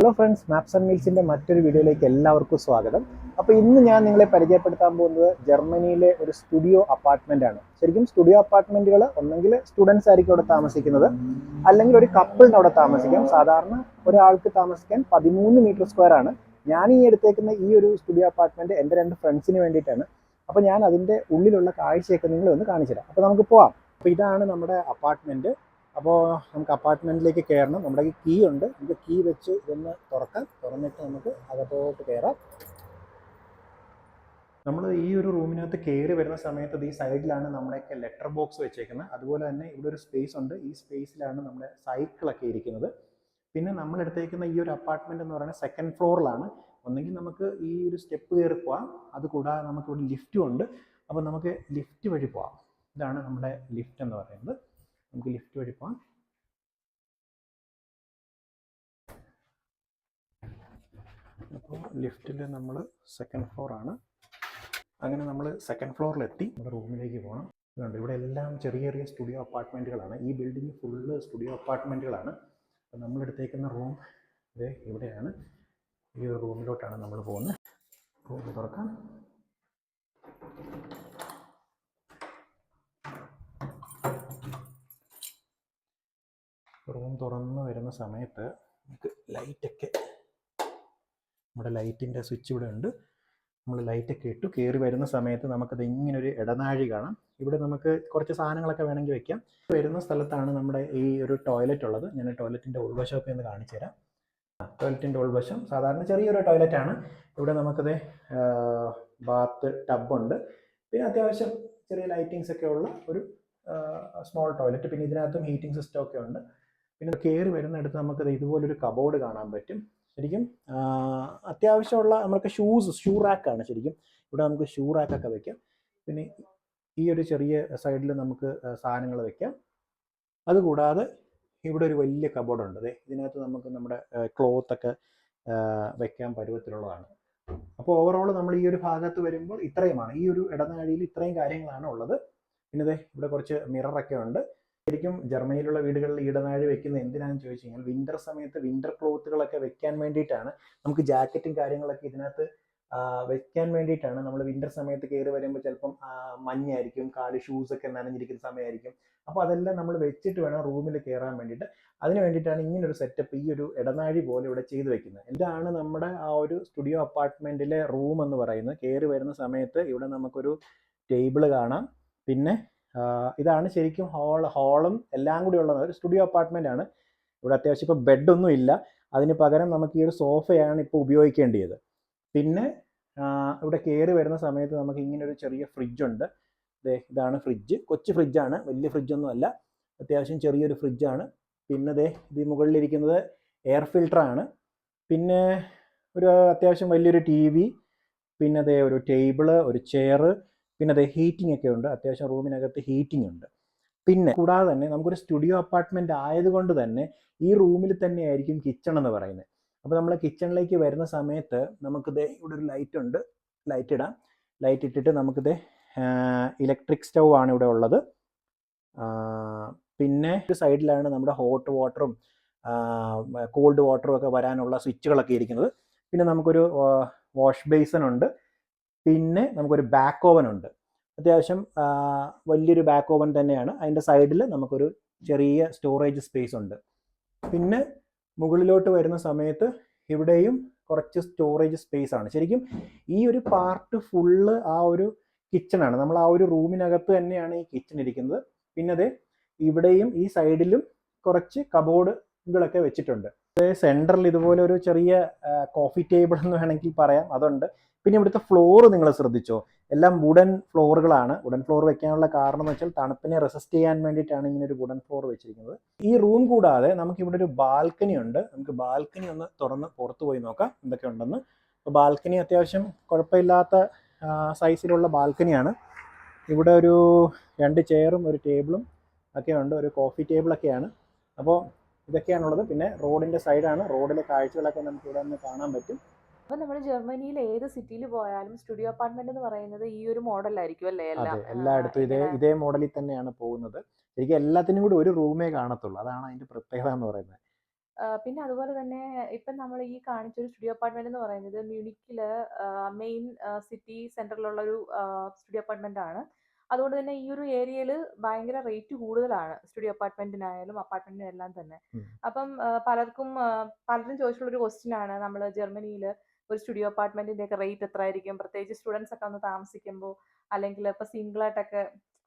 Hello friends, maps and മീൽസിൻ്റെ മറ്റൊരു വീഡിയോയിലേക്ക് എല്ലാവർക്കും സ്വാഗതം. അപ്പോൾ ഇന്ന് ഞാൻ നിങ്ങളെ പരിചയപ്പെടുത്താൻ പോകുന്നത് ജർമ്മനിയിലെ ഒരു സ്റ്റുഡിയോ അപ്പാർട്ട്മെൻ്റ് ആണ്. ശരിക്കും സ്റ്റുഡിയോ അപ്പാർട്ട്മെൻറ്റുകൾ ഒന്നെങ്കിൽ സ്റ്റുഡൻസ് ആയിരിക്കും അവിടെ താമസിക്കുന്നത്, അല്ലെങ്കിൽ ഒരു കപ്പിളിന് അവിടെ താമസിക്കാം. സാധാരണ ഒരാൾക്ക് താമസിക്കാൻ 13 മീറ്റർ സ്ക്വയർ ആണ്. ഞാൻ ഈ എടുത്തേക്കുന്ന ഈ ഒരു സ്റ്റുഡിയോ അപ്പാർട്ട്മെൻറ്റ് എൻ്റെ 2 ഫ്രണ്ട്സിന് വേണ്ടിയിട്ടാണ്. അപ്പോൾ ഞാൻ അതിൻ്റെ ഉള്ളിലുള്ള കാഴ്ചയൊക്കെ നിങ്ങളെ ഒന്ന് കാണിച്ചു തരാം. അപ്പോൾ നമുക്ക് പോവാം. അപ്പോൾ ഇതാണ് നമ്മുടെ അപ്പാർട്ട്മെൻറ്റ്. അപ്പോൾ നമുക്ക് അപ്പാർട്ട്മെൻറ്റിലേക്ക് കയറണം. നമ്മുടെ കീ ഉണ്ട്, നമുക്ക് കീ വെച്ച് ഇതൊന്ന് തുറക്കാം. തുറന്നിട്ട് നമുക്ക് അകത്തോട്ട് കയറാം. നമ്മൾ ഈ ഒരു റൂമിനകത്ത് കയറി വരുന്ന സമയത്ത് ഈ സൈഡിലാണ് നമ്മുടെയൊക്കെ ലെറ്റർ ബോക്സ് വെച്ചേക്കുന്നത്. അതുപോലെ തന്നെ ഇവിടെ ഒരു സ്പേസ് ഉണ്ട്. ഈ സ്പേസിലാണ് നമ്മുടെ സൈക്കിളൊക്കെ ഇരിക്കുന്നത്. പിന്നെ നമ്മൾ എടുത്തേക്കുന്ന ഈ ഒരു അപ്പാർട്ട്മെൻറ്റ് എന്ന് പറയുന്നത് സെക്കൻഡ് ഫ്ലോറിലാണ്. ഒന്നെങ്കിൽ നമുക്ക് ഈ ഒരു സ്റ്റെപ്പ് കയറി പോവാം, അതുകൂടാതെ നമുക്കിവിടെ ലിഫ്റ്റും ഉണ്ട്. അപ്പോൾ നമുക്ക് ലിഫ്റ്റ് വഴി പോവാം. ഇതാണ് നമ്മുടെ ലിഫ്റ്റ് എന്ന് പറയുന്നത്. നമുക്ക് ലിഫ്റ്റ് വഴി പോകാം. അപ്പോൾ ലിഫ്റ്റിൽ നമ്മൾ സെക്കൻഡ് ഫ്ലോർ ആണ്. അങ്ങനെ നമ്മൾ സെക്കൻഡ് ഫ്ലോറിലെത്തി. നമ്മുടെ റൂമിലേക്ക് പോകണം. ഇതുണ്ട്, ഇവിടെ എല്ലാം ചെറിയ ചെറിയ സ്റ്റുഡിയോ അപ്പാർട്ട്മെൻറ്റുകളാണ്. ഈ ബിൽഡിംഗ് ഫുള്ള് സ്റ്റുഡിയോ അപ്പാർട്ട്മെൻറ്റുകളാണ്. അപ്പോൾ നമ്മളെടുത്തേക്കുന്ന റൂം ഇത് ഇവിടെയാണ്. ഈ ഒരു റൂമിലോട്ടാണ് നമ്മൾ പോകുന്നത്. റൂം തുറക്കാം. റൂം തുറന്ന് വരുന്ന സമയത്ത് നമുക്ക് ലൈറ്റൊക്കെ, നമ്മുടെ ലൈറ്റിൻ്റെ സ്വിച്ച് ഇവിടെ ഉണ്ട്. നമ്മൾ ലൈറ്റൊക്കെ ഇട്ടു. കയറി വരുന്ന സമയത്ത് നമുക്കത് ഇങ്ങനൊരു ഇടനാഴി കാണാം. ഇവിടെ നമുക്ക് കുറച്ച് സാധനങ്ങളൊക്കെ വേണമെങ്കിൽ വെക്കാം. വരുന്ന സ്ഥലത്താണ് നമ്മുടെ ഈ ഒരു ടോയ്ലറ്റ് ഉള്ളത്. ഞാൻ ടോയ്ലറ്റിൻ്റെ ഉൾവശമൊക്കെ ഒന്ന് കാണിച്ചു തരാം. ടോയ്ലറ്റിൻ്റെ ഉൾവശം സാധാരണ ചെറിയൊരു ടോയ്ലറ്റാണ്. ഇവിടെ നമുക്കത് ബാത്ത് ടബുണ്ട്. പിന്നെ അത്യാവശ്യം ചെറിയ ലൈറ്റിങ്സ് ഒക്കെ ഉള്ള ഒരു സ്മോൾ ടോയ്ലറ്റ്. പിന്നെ ഇതിനകത്തും ഹീറ്റിംഗ് സിസ്റ്റം ഒക്കെ ഉണ്ട്. പിന്നെ കയറി വരുന്നിടത്ത് നമുക്കത് ഇതുപോലൊരു കബോർഡ് കാണാൻ പറ്റും. ശരിക്കും അത്യാവശ്യമുള്ള നമുക്ക് ഷൂ റാക്കാണ് ശരിക്കും. ഇവിടെ നമുക്ക് ഷൂ റാക്കൊക്കെ വെക്കാം. പിന്നെ ഈ ഒരു ചെറിയ സൈഡിൽ നമുക്ക് സാധനങ്ങൾ വെക്കാം. അതുകൂടാതെ ഇവിടെ ഒരു വലിയ കബോർഡുണ്ട്. അതെ, ഇതിനകത്ത് നമുക്ക് നമ്മുടെ ക്ലോത്തൊക്കെ വെക്കാൻ പരുവത്തിലുള്ളതാണ്. അപ്പോൾ ഓവറോൾ നമ്മൾ ഈ ഒരു ഭാഗത്ത് വരുമ്പോൾ ഇത്രയുമാണ്. ഈ ഒരു ഇടനാഴിയിൽ ഇത്രയും കാര്യങ്ങളാണ് ഉള്ളത്. പിന്നെ അതെ, ഇവിടെ കുറച്ച് മിററൊക്കെ ഉണ്ട്. ശരിക്കും ജർമ്മനിയിലുള്ള വീടുകളിൽ ഇടനാഴി വെക്കുന്നത് എന്തിനാണെന്ന് ചോദിച്ചു കഴിഞ്ഞാൽ വിന്റർ സമയത്ത് വിന്റർ ക്ലോത്തുകളൊക്കെ വെക്കാൻ വേണ്ടിയിട്ടാണ്. നമുക്ക് ജാക്കറ്റും കാര്യങ്ങളൊക്കെ ഇതിനകത്ത് വെക്കാൻ വേണ്ടിയിട്ടാണ്. നമ്മൾ വിന്റർ സമയത്ത് കയറി വരുമ്പോൾ ചിലപ്പം മഞ്ഞായിരിക്കും, കാല് ഷൂസൊക്കെ നനഞ്ഞിരിക്കുന്ന സമയമായിരിക്കും. അപ്പോൾ അതെല്ലാം നമ്മൾ വെച്ചിട്ട് വേണം റൂമിൽ കയറാൻ വേണ്ടിയിട്ട്. അതിന് വേണ്ടിയിട്ടാണ് ഇങ്ങനൊരു സെറ്റപ്പ്, ഈ ഒരു ഇടനാഴി പോലെ ഇവിടെ ചെയ്തു വെക്കുന്നത്. ഇതാണ് നമ്മുടെ ആ ഒരു സ്റ്റുഡിയോ അപ്പാർട്ട്മെൻറ്റിലെ റൂം എന്ന് പറയുന്നത്. കയറി വരുന്ന സമയത്ത് ഇവിടെ നമുക്കൊരു ടേബിള് കാണാം. പിന്നെ ഇതാണ് ശരിക്കും ഹാളും എല്ലാം കൂടി ഉള്ള ഒരു സ്റ്റുഡിയോ അപ്പാർട്ട്മെൻ്റ് ആണ്. ഇവിടെ അത്യാവശ്യം ഇപ്പോൾ ബെഡൊന്നും ഇല്ല. അതിന് പകരം നമുക്ക് ഈ ഒരു സോഫയാണ് ഇപ്പോൾ ഉപയോഗിക്കേണ്ടത്. പിന്നെ ഇവിടെ കയറി വരുന്ന സമയത്ത് നമുക്ക് ഇങ്ങനെ ഒരു ചെറിയ ഫ്രിഡ്ജുണ്ട്. ഇതാണ് ഫ്രിഡ്ജ്. കൊച്ചു ഫ്രിഡ്ജാണ്, വലിയ ഫ്രിഡ്ജൊന്നും അല്ല, അത്യാവശ്യം ചെറിയൊരു ഫ്രിഡ്ജാണ്. പിന്നെ ഇത് മുകളിലിരിക്കുന്നത് എയർ ഫിൽറ്ററാണ്. പിന്നെ ഒരു അത്യാവശ്യം വലിയൊരു TV, പിന്നെ ഒരു ടേബിള്, ഒരു ചെയറ്, പിന്നെ ഹീറ്റിംഗ് ഒക്കെ ഉണ്ട്. അത്യാവശ്യം റൂമിനകത്ത് ഹീറ്റിംഗ് ഉണ്ട്. പിന്നെ കൂടാതെ തന്നെ നമുക്കൊരു സ്റ്റുഡിയോ അപ്പാർട്ട്മെൻറ്റ് ആയതുകൊണ്ട് തന്നെ ഈ റൂമിൽ തന്നെ ആയിരിക്കും കിച്ചൺ എന്ന് പറയുന്നത്. അപ്പോൾ നമ്മൾ കിച്ചണിലേക്ക് വരുന്ന സമയത്ത് നമുക്കിത് ഇവിടെ ഒരു ലൈറ്റ് ഉണ്ട്. ലൈറ്റ് ഇടാം. ലൈറ്റ് ഇട്ടിട്ട് നമുക്കിത് ഇലക്ട്രിക് സ്റ്റൗ ആണ് ഇവിടെ ഉള്ളത്. പിന്നെ ഒരു സൈഡിലാണ് നമ്മുടെ ഹോട്ട് വാട്ടറും കോൾഡ് വാട്ടറും ഒക്കെ വരാനുള്ള സ്വിച്ചുകളൊക്കെ ഇരിക്കുന്നത്. പിന്നെ നമുക്കൊരു വാഷ് ബേസിൻ ഉണ്ട്. പിന്നെ നമുക്കൊരു ബാക്ക് ഓവൻ ഉണ്ട്. അത്യാവശ്യം വലിയൊരു ബാക്ക് ഓവൻ തന്നെയാണ്. അതിൻ്റെ സൈഡിൽ നമുക്കൊരു ചെറിയ സ്റ്റോറേജ് സ്പേസ് ഉണ്ട്. പിന്നെ മുകളിലോട്ട് വരുന്ന സമയത്ത് ഇവിടെയും കുറച്ച് സ്റ്റോറേജ് സ്പേസ് ആണ്. ശരിക്കും ഈ ഒരു പാർട്ട് ഫുള്ള് ആ ഒരു കിച്ചണാണ്. നമ്മൾ ആ ഒരു റൂമിനകത്ത് തന്നെയാണ് ഈ കിച്ചൺ ഇരിക്കുന്നത്. പിന്നെ ഇവിടെയും ഈ സൈഡിലും കുറച്ച് കബോർഡുകളൊക്കെ വെച്ചിട്ടുണ്ട്. സെൻറ്ററിൽ ഇതുപോലെ ഒരു ചെറിയ കോഫി ടേബിൾ എന്ന് വേണമെങ്കിൽ പറയാം, അതുണ്ട്. പിന്നെ ഇവിടുത്തെ ഫ്ലോർ നിങ്ങൾ ശ്രദ്ധിച്ചോ, എല്ലാം വുഡൻ ഫ്ലോറുകളാണ്. വുഡൻ ഫ്ലോർ വെക്കാനുള്ള കാരണം എന്ന് വെച്ചാൽ തണുപ്പിനെ റെസിസ്റ്റ് ചെയ്യാൻ വേണ്ടിയിട്ടാണ് ഇങ്ങനെ ഒരു വുഡൻ ഫ്ലോർ വെച്ചിരിക്കുന്നത്. ഈ റൂം കൂടാതെ നമുക്ക് ഇവിടെ ഒരു ബാൽക്കണി ഉണ്ട്. നമുക്ക് ബാൽക്കണി ഒന്ന് തുറന്ന് പുറത്ത് പോയി നോക്കാം എന്തൊക്കെ ഉണ്ടെന്ന്. അപ്പോൾ ബാൽക്കണി അത്യാവശ്യം കുഴപ്പമില്ലാത്ത സൈസിലുള്ള ബാൽക്കണിയാണ്. ഇവിടെ ഒരു 2 ചെയറും ഒരു ടേബിളും ഒക്കെ ഉണ്ട്. ഒരു കോഫി ടേബിളൊക്കെയാണ്. അപ്പോൾ ഇതൊക്കെയാണുള്ളത്. പിന്നെ റോഡിൻ്റെ സൈഡാണ്. റോഡിലെ കാഴ്ചകളൊക്കെ നമുക്ക് ഇവിടെ നിന്ന് കാണാൻ പറ്റും. അപ്പോൾ നമ്മൾ ജർമ്മനിയിൽ ഏത് സിറ്റിയിൽ പോയാലും സ്റ്റുഡിയോ അപ്പാർട്ട്മെന്റ് എന്ന് പറയുന്നത് ഈ ഒരു മോഡലായിരിക്കും അല്ലേ? അതെ, എല്ലായിടത്തും ഇതേ മോഡലിൽ തന്നെയാണ് പോകുന്നത്. ശരിക്കും എല്ലാത്തിനും കൂടി ഒരു റൂമേ കാണത്തുള്ളൂ. അതാണ് അതിൻ്റെ പ്രത്യേകത എന്ന് പറയുന്നത്. പിന്നെ അതുപോലെ തന്നെ ഇപ്പം നമ്മൾ ഈ കാണിച്ചൊരു സ്റ്റുഡിയോ അപ്പാർട്ട്മെന്റ് എന്ന് പറയുന്നത് മ്യൂണിക്കില് മെയിൻ സിറ്റി സെന്ററിലുള്ള ഒരു സ്റ്റുഡിയോ അപ്പാർട്ട്മെന്റ് ആണ്. അതുകൊണ്ട് തന്നെ ഈ ഒരു ഏരിയയിൽ ഭയങ്കര റേറ്റ് കൂടുതലാണ് സ്റ്റുഡിയോ അപ്പാർട്ട്മെന്റിനായാലും അപ്പാർട്ട്മെന്റിനും എല്ലാം തന്നെ. ഉം. അപ്പം പലരും ചോദിച്ചിട്ടുള്ള ഒരു ക്വസ്റ്റ്യൻ ആണ് നമ്മൾ ജർമ്മനിയിൽ ഒരു സ്റ്റുഡിയോ അപ്പാർട്ട്മെന്റിന്റെ ഒക്കെ റേറ്റ് എത്ര ആയിരിക്കും, പ്രത്യേകിച്ച് സ്റ്റുഡൻസ് ഒക്കെ ഒന്ന് താമസിക്കുമ്പോൾ, അല്ലെങ്കിൽ ഇപ്പൊ സിംഗിൾ ആയിട്ടൊക്കെ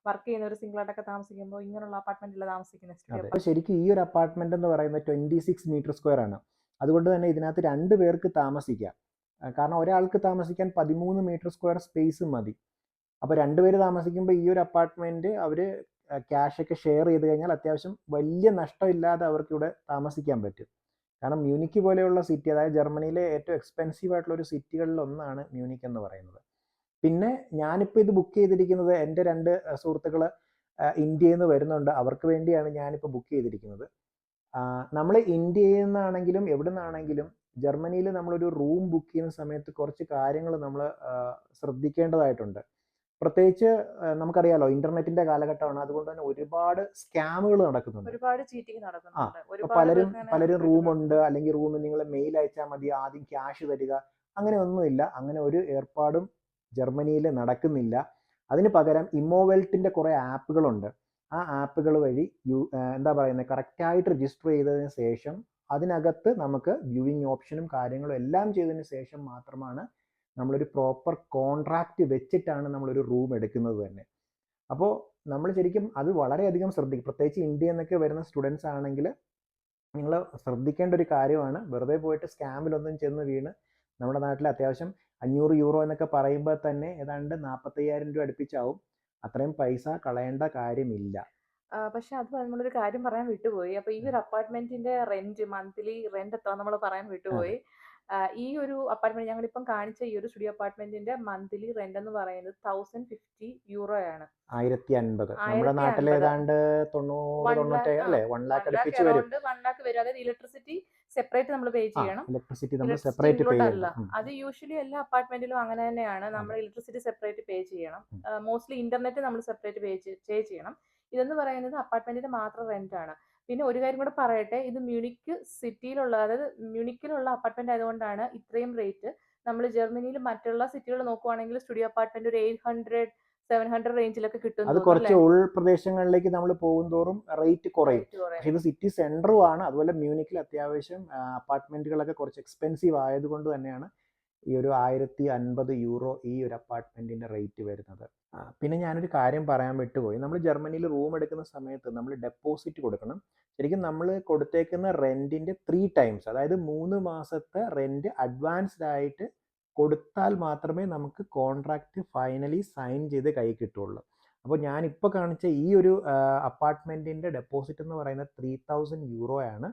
വർക്ക് ചെയ്യുന്ന ഒരു സിംഗിൾ ആയിട്ടൊക്കെ താമസിക്കുമ്പോൾ ഇങ്ങനെയുള്ള അപ്പാർട്ട്മെന്റിൽ താമസിക്കുന്ന സ്റ്റുഡിയോ അതെ. അപ്പോൾ ശരിക്കും ഈ ഒരു അപ്പാർട്ട്മെന്റ് എന്ന് പറയുന്നത് 26 മീറ്റർ സ്ക്വയർ ആണ്. അതുകൊണ്ട് തന്നെ ഇതിനകത്ത് 2 പേർക്ക് താമസിക്കാം. കാരണം ഒരാൾക്ക് താമസിക്കാൻ 13 മീറ്റർ സ്ക്വയർ സ്പേസ് മതി. അപ്പോൾ 2 പേര് താമസിക്കുമ്പോൾ ഈ ഒരു അപ്പാർട്ട്മെന്റ് അവർ ക്യാഷ് ഒക്കെ ഷെയർ ചെയ്ത് കഴിഞ്ഞാൽ അത്യാവശ്യം വലിയ നഷ്ടമില്ലാതെ അവർക്ക് ഇവിടെ താമസിക്കാൻ പറ്റും. കാരണം മ്യൂണിക്ക് പോലെയുള്ള സിറ്റി, അതായത് ജർമ്മനിയിലെ ഏറ്റവും എക്സ്പെൻസീവ് ആയിട്ടുള്ള ഒരു സിറ്റികളിൽ ഒന്നാണ് മ്യൂണിക്ക് എന്ന് പറയുന്നത്. പിന്നെ ഞാനിപ്പോൾ ഇത് ബുക്ക് ചെയ്തിരിക്കുന്നത് എൻ്റെ 2 സുഹൃത്തുക്കൾ ഇന്ത്യയിൽ നിന്ന് വരുന്നുണ്ട്. അവർക്ക് വേണ്ടിയാണ് ഞാനിപ്പോൾ ബുക്ക് ചെയ്തിരിക്കുന്നത്. നമ്മൾ ഇന്ത്യയിൽ നിന്നാണെങ്കിലും എവിടെ നിന്നാണെങ്കിലും ജർമ്മനിയിൽ നമ്മളൊരു റൂം ബുക്ക് ചെയ്യുന്ന സമയത്ത് കുറച്ച് കാര്യങ്ങൾ നമ്മൾ ശ്രദ്ധിക്കേണ്ടതായിട്ടുണ്ട്. പ്രത്യേകിച്ച് നമുക്കറിയാലോ ഇന്റർനെറ്റിന്റെ കാലഘട്ടമാണ്. അതുകൊണ്ട് തന്നെ ഒരുപാട് സ്കാമുകൾ നടക്കുന്നുണ്ട്. ഒരുപാട് ചീറ്റിംഗ് ആ നടക്കുന്നുണ്ട്. അപ്പോൾ ഒരുപാട് പലരും പേർക്ക് അങ്ങനെ പലരും കിട്ടുന്നുണ്ട്. റൂമുണ്ട്, അല്ലെങ്കിൽ റൂമിൽ നിങ്ങൾ മെയിൽ അയച്ചാൽ മതി, ആദ്യം ക്യാഷ് തരിക, അങ്ങനെ ഒന്നുമില്ല. അങ്ങനെ ഒരു ഏർപ്പാടും ജർമ്മനിയിൽ നടക്കുന്നില്ല. അതിന് പകരം ഇമ്മോവെൽറ്റിന്റെ കുറേ ആപ്പുകളുണ്ട്. ആ ആപ്പുകൾ വഴി എന്താ പറയുന്നത്, കറക്റ്റായിട്ട് രജിസ്റ്റർ ചെയ്തതിന് ശേഷം അതിനകത്ത് നമുക്ക് വ്യൂവിങ് ഓപ്ഷനും കാര്യങ്ങളും എല്ലാം ചെയ്തതിന് ശേഷം മാത്രമാണ് നമ്മളൊരു പ്രോപ്പർ കോൺട്രാക്റ്റ് വെച്ചിട്ടാണ് നമ്മളൊരു റൂം എടുക്കുന്നത് തന്നെ. അപ്പോൾ നമ്മൾ ശരിക്കും അത് വളരെയധികം ശ്രദ്ധിക്കും. പ്രത്യേകിച്ച് ഇന്ത്യയിൽ നിന്നൊക്കെ വരുന്ന സ്റ്റുഡൻസ് ആണെങ്കിൽ നിങ്ങൾ ശ്രദ്ധിക്കേണ്ട ഒരു കാര്യമാണ്. വെറുതെ പോയിട്ട് സ്കാമിലൊന്നും ചെന്ന് വീണ് നമ്മുടെ നാട്ടിൽ അത്യാവശ്യം 500 യൂറോ എന്നൊക്കെ പറയുമ്പോൾ തന്നെ ഏതാണ്ട് 45,000 രൂപ അടുപ്പിച്ചാവും. അത്രയും പൈസ കളയേണ്ട കാര്യമില്ല. പക്ഷെ അത് നമ്മളൊരു കാര്യം പറയാൻ വിട്ടുപോയി. അപ്പൊ ഈ ഒരു അപ്പാർട്ട്മെന്റിന്റെ മന്ത്ലി റെന്റ് എത്ര നമ്മൾ പറയാൻ അതെ. വിട്ടുപോയി. ഈ ഒരു അപ്പാർട്ട്മെന്റ് ഞങ്ങളിപ്പം കാണിച്ച ഈ ഒരു സ്റ്റുഡിയോ അപ്പാർട്ട്മെന്റിന്റെ മന്ത്ലി റെന്റ് എന്ന് പറയുന്നത് 1050 യൂറോ ആണ്. 1050. നമ്മുടെ നാട്ടിൽ 1050. ഏതാണ്ട് 90 90 അല്ലേ, 1 ലാക്ക് അടുപ്പിച്ച് വരും. 1 ലാക്ക് വരും. അതായത് ഇലക്ട്രിസിറ്റി സെപ്പറേറ്റ് നമ്മൾ പേ ചെയ്യണം. ഇലക്ട്രിസിറ്റി നമ്മൾ ഇലക്ട്രിസിറ്റി സെപ്പറേറ്റ് പേ ഇൻക്ലൂഡ് അല്ല. ചെയ്യണം. അത് യൂഷ്വലി എല്ലാ അപ്പാർട്ട്മെന്റിലും അങ്ങനെ തന്നെയാണ്. നമ്മൾ ഇലക്ട്രിസിറ്റി സെപ്പറേറ്റ് പേ ചെയ്യണം. മോസ്റ്റ്ലി ഇന്റർനെറ്റ് നമ്മൾ സെപ്പറേറ്റ് പേ ചെയ്യണം. ഇതെന്ന് പറയുന്നത് അപ്പാർട്ട്മെന്റിന്റെ മാത്രം റെന്റ് ആണ്. പിന്നെ ഒരു കാര്യം കൂടെ പറയട്ടെ, ഇത് മ്യൂണിക്ക് സിറ്റിയിലുള്ള, അതായത് മ്യൂണിക്കിലുള്ള അപ്പാർട്ട്മെന്റ് ആയതുകൊണ്ടാണ് ഇത്രയും റേറ്റ്. നമ്മൾ ജർമ്മനിയിൽ മറ്റുള്ള സിറ്റികൾ നോക്കുവാണെങ്കിൽ സ്റ്റുഡിയോ അപ്പാർട്ട്മെന്റ് ഒരു 800, 700 റേഞ്ചിലൊക്കെ കിട്ടും അത് കുറച്ച് ഉൾപ്രദേശങ്ങളിലേക്ക് നമ്മൾ പോകും തോറും റേറ്റ് കുറയും. പക്ഷെ ഇത് സിറ്റി സെന്ററും ആണ്. അതുപോലെ മ്യൂണിക്കിൽ അത്യാവശ്യം അപ്പാർട്ട്മെന്റുകളൊക്കെ കുറച്ച് എക്സ്പെൻസീവ് ആയതുകൊണ്ട് തന്നെയാണ് ഈ ഒരു 1050 യൂറോ ഈ ഒരു അപ്പാർട്ട്മെന്റിന്റെ റേറ്റ് വരുന്നത്. പിന്നെ ഞാനൊരു കാര്യം പറയാൻ വിട്ടുപോയി. നമ്മൾ ജർമ്മനിയിൽ റൂം എടുക്കുന്ന സമയത്ത് നമ്മൾ ഡെപ്പോസിറ്റ് കൊടുക്കണം. ശരിക്കും നമ്മൾ കൊടുത്തേക്കുന്ന റെന്റിന്റെ 3 ടൈംസ്, അതായത് 3 മാസത്തെ റെന്റ് അഡ്വാൻസ്ഡ് ആയിട്ട് കൊടുത്താൽ മാത്രമേ നമുക്ക് കോൺട്രാക്റ്റ് ഫൈനലി സൈൻ ചെയ്ത് കൈ കിട്ടുള്ളൂ. അപ്പോൾ ഞാനിപ്പോൾ കാണിച്ച ഈ ഒരു അപ്പാർട്ട്മെന്റിന്റെ ഡെപ്പോസിറ്റ് എന്ന് പറയുന്നത് 3000 യൂറോ ആണ്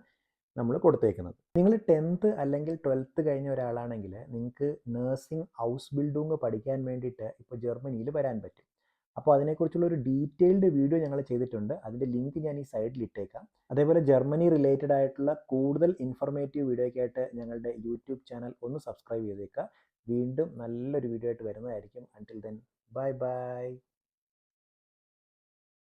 നമ്മൾ കൊടുത്തേക്കുന്നത്. നിങ്ങൾ 10th അല്ലെങ്കിൽ 12th കഴിഞ്ഞ ഒരാളാണെങ്കിൽ നിങ്ങൾക്ക് നഴ്സിംഗ് ഹൗസ് ബിൽഡിംഗ് പഠിക്കാൻ വേണ്ടിയിട്ട് ഇപ്പോൾ ജർമ്മനിയിൽ വരാൻ പറ്റും. അപ്പോൾ അതിനെക്കുറിച്ചുള്ള ഒരു ഡീറ്റെയിൽഡ് വീഡിയോ ഞങ്ങൾ ചെയ്തിട്ടുണ്ട്. അതിൻ്റെ ലിങ്ക് ഞാൻ ഈ സൈഡിൽ ഇട്ടേക്കാം. അതേപോലെ ജർമ്മനി റിലേറ്റഡ് ആയിട്ടുള്ള കൂടുതൽ ഇൻഫർമേറ്റീവ് വീഡിയോയ്ക്കായിട്ട് ഞങ്ങളുടെ യൂട്യൂബ് ചാനൽ ഒന്ന് സബ്സ്ക്രൈബ് ചെയ്തേക്കുക. വീണ്ടും നല്ലൊരു വീഡിയോ ആയിട്ട് വരുന്നതായിരിക്കും. അൻറ്റിൽ ദെൻ, ബൈ ബൈ.